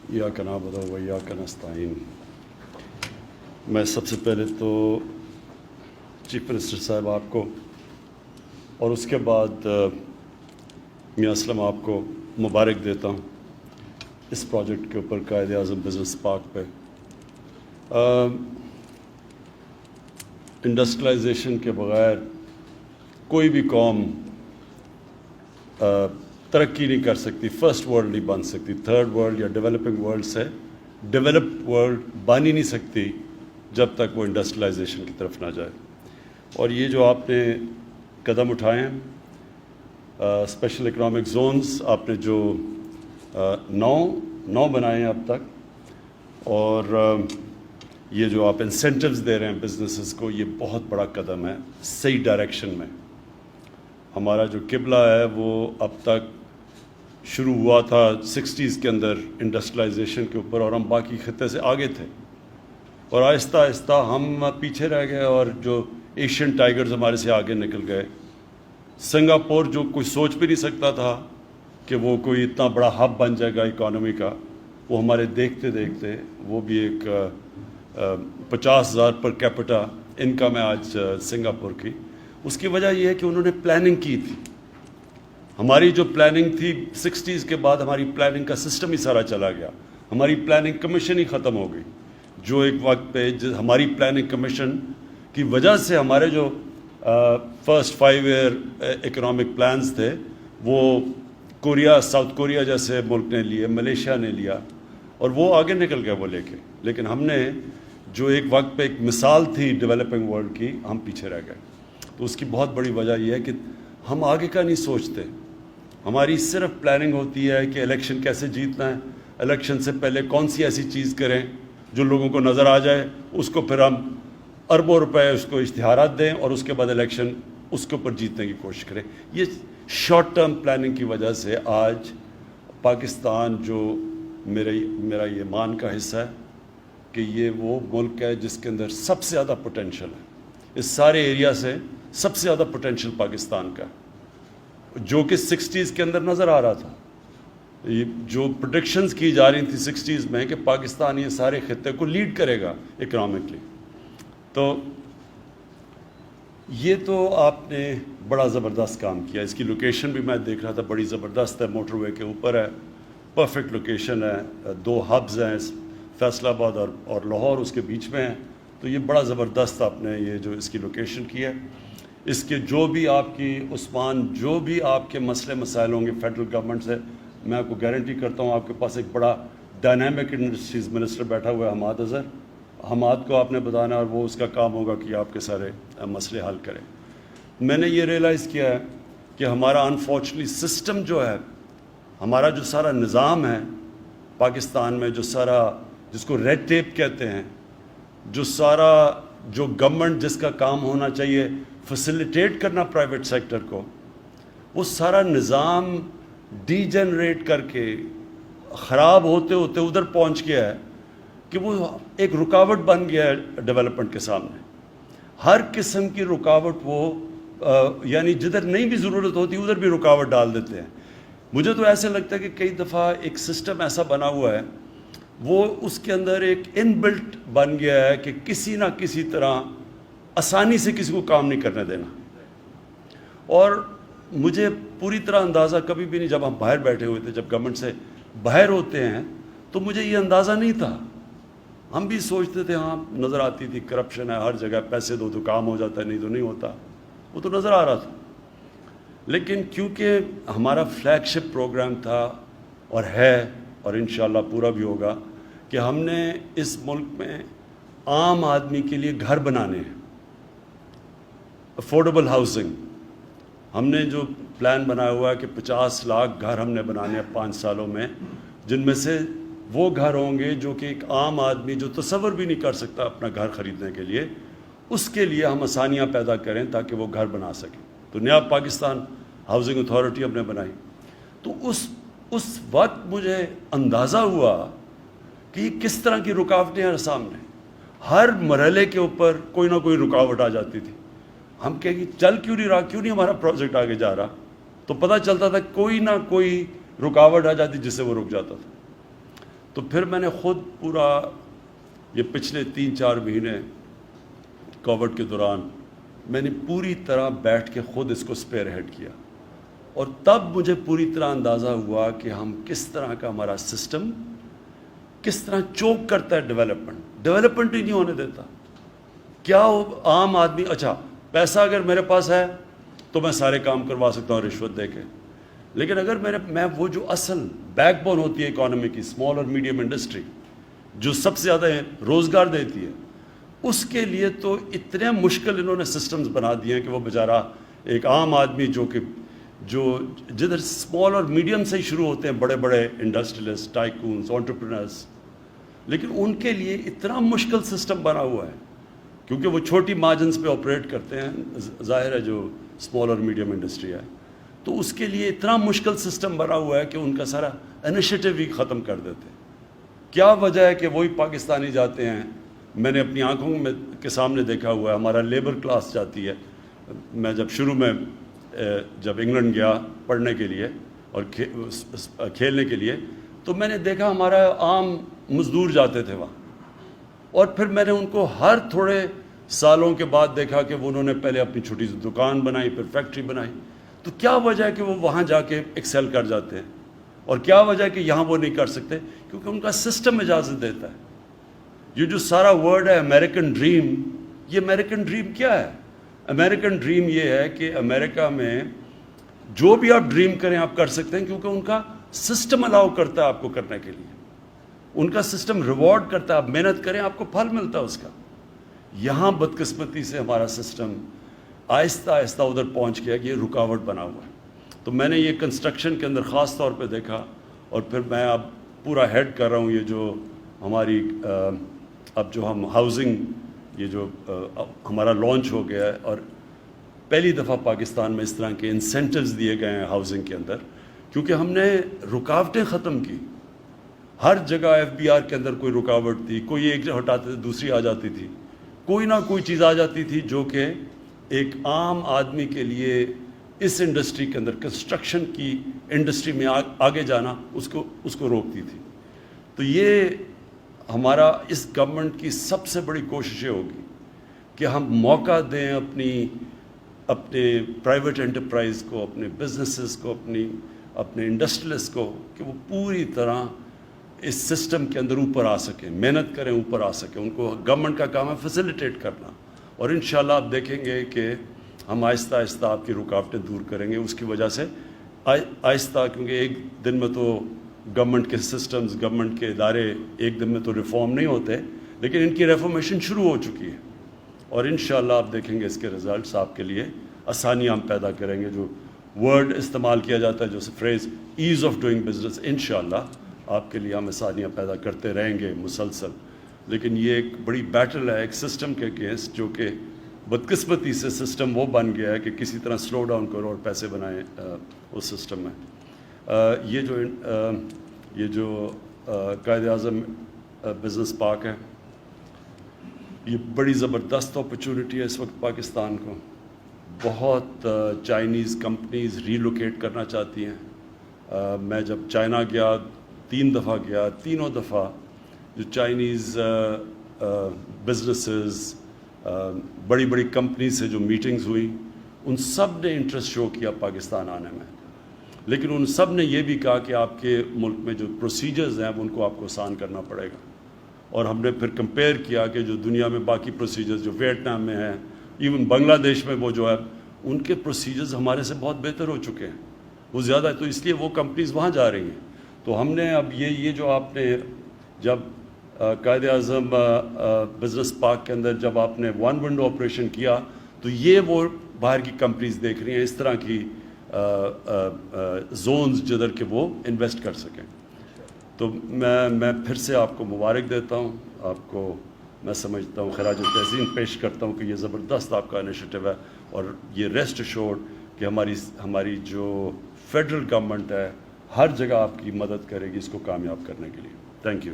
इय्याक नअबुदु व इय्याक नस्तईन। मैं सबसे पहले तो चीफ मिनिस्टर साहब आपको और उसके बाद मियां असलम आपको मुबारक देता हूँ इस प्रोजेक्ट के ऊपर, कायद-ए-आज़म बिज़नेस पार्क पे। इंडस्ट्रियलाइजेशन के बग़ैर कोई भी कौम तरक्की नहीं कर सकती, फर्स्ट वर्ल्ड नहीं बन सकती। थर्ड वर्ल्ड या डेवलपिंग वर्ल्ड से डेवलप्ड वर्ल्ड बन ही नहीं सकती जब तक वो इंडस्ट्रियलाइजेशन की तरफ ना जाए। और ये जो आपने कदम उठाए हैं, स्पेशल इकनॉमिक जोन्स आपने जो नौ बनाए हैं अब तक, और ये जो आप इंसेंटिव्स दे रहे हैं बिजनेसेस को, ये बहुत बड़ा कदम है सही डायरेक्शन में। हमारा जो किबला है वो अब तक शुरू हुआ था 60s के अंदर इंडस्ट्रियलाइजेशन के ऊपर, और हम बाकी खत्ते से आगे थे, और आहिस्ता आहिस्ता हम पीछे रह गए और जो एशियन टाइगर्स हमारे से आगे निकल गए। सिंगापुर जो कोई सोच भी नहीं सकता था कि वो कोई इतना बड़ा हब बन जाएगा इकॉनमी का, वो हमारे देखते देखते वो भी एक 50,000 पर कैपिटा इनकम है आज सिंगापुर की। उसकी वजह यह है कि उन्होंने प्लानिंग की थी। हमारी जो प्लानिंग थी 60s के बाद, हमारी प्लानिंग का सिस्टम ही सारा चला गया, हमारी प्लानिंग कमीशन ही ख़त्म हो गई। जो एक वक्त पे हमारी प्लानिंग कमीशन की वजह से हमारे जो फर्स्ट 5 ईयर इकोनॉमिक प्लान्स थे वो कोरिया, साउथ कोरिया जैसे मुल्क ने लिए, मलेशिया ने लिया, और वो आगे निकल गए वो लेके। लेकिन हमने जो एक वक्त पे एक मिसाल थी डेवलपिंग वर्ल्ड की, हम पीछे रह गए। तो उसकी बहुत बड़ी वजह यह है कि हम आगे का नहीं सोचते। हमारी सिर्फ प्लानिंग होती है कि इलेक्शन कैसे जीतना है, इलेक्शन से पहले कौन सी ऐसी चीज़ करें जो लोगों को नज़र आ जाए, उसको फिर हम अरबों रुपए उसको इश्तिहारात दें, और उसके बाद इलेक्शन उसके ऊपर जीतने की कोशिश करें। ये शॉर्ट टर्म प्लानिंग की वजह से आज पाकिस्तान, जो मेरा ये मान का हिस्सा है कि ये वो मुल्क है जिसके अंदर सबसे ज़्यादा पोटेंशियल है, इस सारे एरिया से सबसे ज़्यादा पोटेंशियल पाकिस्तान का, जो कि 60s के अंदर नज़र आ रहा था। ये जो प्रेडिक्शंस की जा रही थी 60s में कि पाकिस्तान ये सारे खित्ते को लीड करेगा इकोनॉमिकली, तो ये तो आपने बड़ा ज़बरदस्त काम किया। इसकी लोकेशन भी मैं देख रहा था, बड़ी ज़बरदस्त है, मोटरवे के ऊपर है, परफेक्ट लोकेशन है, 2 हब्स हैं, फैसलाबाद और लाहौर उसके बीच में है। तो ये बड़ा ज़बरदस्त आपने ये जो इसकी लोकेशन की है। इसके जो भी आपकी उस्मान, जो भी आपके मसले मसाइल होंगे फेडरल गवर्नमेंट से, मैं आपको गारंटी करता हूँ आपके पास एक बड़ा डायनामिक इंडस्ट्रीज़ मिनिस्टर बैठा हुआ है, हमाद अज़हर। हमाद को आपने बताना और वो उसका काम होगा कि आपके सारे मसले हल करें। मैंने ये रियलाइज़ किया है कि हमारा अनफॉर्चुनेटली सिस्टम जो है, हमारा जो सारा निज़ाम है पाकिस्तान में, जो सारा जिसको रेड टेप कहते हैं, जो गवर्नमेंट जिसका काम होना चाहिए फैसिलिटेट करना प्राइवेट सेक्टर को, वो सारा निज़ाम डीजेनरेट करके ख़राब होते होते उधर पहुंच गया है कि वो एक रुकावट बन गया है डेवलपमेंट के सामने। हर किस्म की रुकावट वो यानी जिधर नहीं भी ज़रूरत होती उधर भी रुकावट डाल देते हैं। मुझे तो ऐसे लगता है कि कई दफ़ा एक सिस्टम ऐसा बना हुआ है, वो उसके अंदर एक इनबिल्ट बन गया है कि किसी ना किसी तरह आसानी से किसी को काम नहीं करने देना। और मुझे पूरी तरह अंदाज़ा कभी भी नहीं, जब हम बाहर बैठे हुए थे, जब गवर्नमेंट से बाहर होते हैं, तो मुझे ये अंदाज़ा नहीं था। हम भी सोचते थे, हाँ नज़र आती थी करप्शन है हर जगह, पैसे दो तो काम हो जाता है, नहीं तो नहीं होता, वो तो नज़र आ रहा था। लेकिन क्योंकि हमारा फ्लैगशिप प्रोग्राम था और है, और इंशाल्लाह पूरा भी होगा, कि हमने इस मुल्क में आम आदमी के लिए घर बनाने हैं, अफोर्डेबल हाउसिंग। हमने जो प्लान बनाया हुआ है कि 50 लाख घर हमने बनाने हैं 5 सालों में, जिनमें से वो घर होंगे जो कि एक आम आदमी जो तसव्वुर भी नहीं कर सकता अपना घर ख़रीदने के लिए, उसके लिए हम आसानियाँ पैदा करें ताकि वो घर बना सकें। तो नया पाकिस्तान हाउसिंग अथॉरिटी हमने बनाई। तो उस वक्त मुझे अंदाज़ा हुआ कि किस तरह की रुकावटें हैं सामने। हर मरहले के ऊपर कोई ना कोई रुकावट आ जाती थी। हम कहें चल क्यों नहीं रहा, क्यों नहीं हमारा प्रोजेक्ट आगे जा रहा, तो पता चलता था कोई ना कोई रुकावट आ जाती जिससे वो रुक जाता था। تو پھر میں نے خود پورا یہ پچھلے 3-4 مہینے کووڈ کے دوران میں نے پوری طرح بیٹھ کے خود اس کو اسپیئر ہیڈ کیا، اور تب مجھے پوری طرح اندازہ ہوا کہ ہم کس طرح کا ہمارا سسٹم کس طرح چوک کرتا ہے ڈیولپمنٹ ہی نہیں ہونے دیتا. کیا عام آدمی، اچھا پیسہ اگر میرے پاس ہے تو میں سارے کام کروا سکتا ہوں رشوت دے کے، لیکن اگر میں وہ جو اصل بیک بون ہوتی ہے اکانومی کی، اسمال اور میڈیم انڈسٹری جو سب سے زیادہ روزگار دیتی ہے، اس کے لیے تو اتنے مشکل انہوں نے سسٹمز بنا دیے ہیں کہ وہ بیچارہ ایک عام آدمی جو جدھر اسمال اور میڈیم سے ہی شروع ہوتے ہیں بڑے بڑے انڈسٹریلسٹ، ٹائکونز، انٹرپرینرز، لیکن ان کے لیے اتنا مشکل سسٹم بنا ہوا ہے کیونکہ وہ چھوٹی مارجنز پہ آپریٹ کرتے ہیں، ظاہر ہے جو اسمال اور میڈیم انڈسٹری ہے، تو اس کے لیے اتنا مشکل سسٹم بنا ہوا ہے کہ ان کا سارا انیشیٹو ہی ختم کر دیتے ہیں. کیا وجہ ہے کہ وہی پاکستانی جاتے ہیں؟ میں نے اپنی آنکھوں کے سامنے دیکھا ہوا ہے، ہمارا لیبر کلاس جاتی ہے. میں جب شروع میں جب انگلینڈ گیا پڑھنے کے لیے اور کھیلنے کے لیے، تو میں نے دیکھا ہمارا عام مزدور جاتے تھے وہاں، اور پھر میں نے ان کو ہر تھوڑے سالوں کے بعد دیکھا کہ انہوں نے پہلے اپنی چھوٹی سی دکان بنائی، پھر فیکٹری بنائی. تو کیا وجہ ہے کہ وہ وہاں جا کے ایکسل کر جاتے ہیں، اور کیا وجہ ہے کہ یہاں وہ نہیں کر سکتے؟ کیونکہ ان کا سسٹم اجازت دیتا ہے. یہ جو سارا ورڈ ہے امریکن ڈریم، یہ امریکن ڈریم کیا ہے؟ امریکن ڈریم یہ ہے کہ امریکہ میں جو بھی آپ ڈریم کریں آپ کر سکتے ہیں، کیونکہ ان کا سسٹم الاؤ کرتا ہے آپ کو کرنے کے لیے، ان کا سسٹم ریوارڈ کرتا ہے، آپ محنت کریں آپ کو پھل ملتا ہے اس کا. یہاں بدقسمتی سے ہمارا سسٹم آہستہ آہستہ ادھر پہنچ گیا کہ یہ رکاوٹ بنا ہوا ہے. تو میں نے یہ کنسٹرکشن کے اندر خاص طور پہ دیکھا، اور پھر میں اب پورا ہیڈ کر رہا ہوں یہ جو ہماری اب جو ہم ہاؤزنگ، یہ جو ہمارا لانچ ہو گیا ہے، اور پہلی دفعہ پاکستان میں اس طرح کے انسینٹیوز دیے گئے ہیں ہاؤزنگ کے اندر، کیونکہ ہم نے رکاوٹیں ختم کی. ہر جگہ ایف بی آر کے اندر کوئی رکاوٹ تھی، کوئی ایک ہٹاتے تھے دوسری آ جاتی تھی، کوئی نہ کوئی چیز آ جاتی تھی جو کہ ایک عام آدمی کے لیے اس انڈسٹری کے اندر، کنسٹرکشن کی انڈسٹری میں آگے جانا اس کو روکتی تھی. تو یہ ہمارا اس گورنمنٹ کی سب سے بڑی کوششیں ہوگی کہ ہم موقع دیں اپنے پرائیویٹ انٹرپرائز کو، اپنے بزنسز کو، اپنے انڈسٹریلسٹ کو، کہ وہ پوری طرح اس سسٹم کے اندر اوپر آ سکیں، محنت کریں، اوپر آ سکیں. ان کو گورنمنٹ کا کام ہے فیسیلیٹیٹ کرنا، اور انشاءاللہ آپ دیکھیں گے کہ ہم آہستہ آہستہ آپ کی رکاوٹیں دور کریں گے. اس کی وجہ سے آہستہ، کیونکہ ایک دن میں تو گورنمنٹ کے سسٹمز، گورنمنٹ کے ادارے ایک دن میں تو ریفارم نہیں ہوتے، لیکن ان کی ریفارمیشن شروع ہو چکی ہے، اور انشاءاللہ آپ دیکھیں گے اس کے رزلٹس. آپ کے لیے آسانیاں ہم پیدا کریں گے. جو ورڈ استعمال کیا جاتا ہے، جو phrase ease of doing business, انشاءاللہ آپ کے لیے ہم آسانیاں پیدا کرتے رہیں گے مسلسل. لیکن یہ ایک بڑی بیٹل ہے ایک سسٹم کے اگینسٹ، جو کہ بدقسمتی سے سسٹم وہ بن گیا ہے کہ کسی طرح سلو ڈاؤن کرو اور پیسے بنائیں اس سسٹم میں. یہ جو قائد اعظم بزنس پارک ہے، یہ بڑی زبردست اپرچونٹی ہے اس وقت پاکستان کو. بہت چائنیز کمپنیز ریلوکیٹ کرنا چاہتی ہیں. میں جب چائنا گیا 3 دفعہ گیا، تینوں دفعہ جو چائنیز بزنسز، بڑی بڑی کمپنیز سے جو میٹنگز ہوئی، ان سب نے انٹرسٹ شو کیا پاکستان آنے میں. لیکن ان سب نے یہ بھی کہا کہ آپ کے ملک میں جو پروسیجرز ہیں ان کو آپ کو آسان کرنا پڑے گا. اور ہم نے پھر کمپیئر کیا کہ جو دنیا میں باقی پروسیجرز جو ویتنام میں ہیں، ایون بنگلہ دیش میں وہ جو ہے، ان کے پروسیجرز ہمارے سے بہت بہتر ہو چکے ہیں، وہ زیادہ، تو اس لیے وہ کمپنیز وہاں جا رہی ہیں. تو ہم نے اب یہ جو آپ نے جب قائد اعظم بزنس پارک کے اندر جب آپ نے 1 ونڈو آپریشن کیا، تو یہ وہ باہر کی کمپنیز دیکھ رہی ہیں اس طرح کی زونز جدھر کہ وہ انویسٹ کر سکیں. تو میں پھر سے آپ کو مبارک دیتا ہوں. آپ کو میں سمجھتا ہوں خراج تحسین پیش کرتا ہوں کہ یہ زبردست آپ کا انیشیٹو ہے، اور یہ ریسٹ ایشورڈ کہ ہماری جو فیڈرل گورنمنٹ ہے ہر جگہ آپ کی مدد کرے گی اس کو کامیاب کرنے کے لیے. Thank you.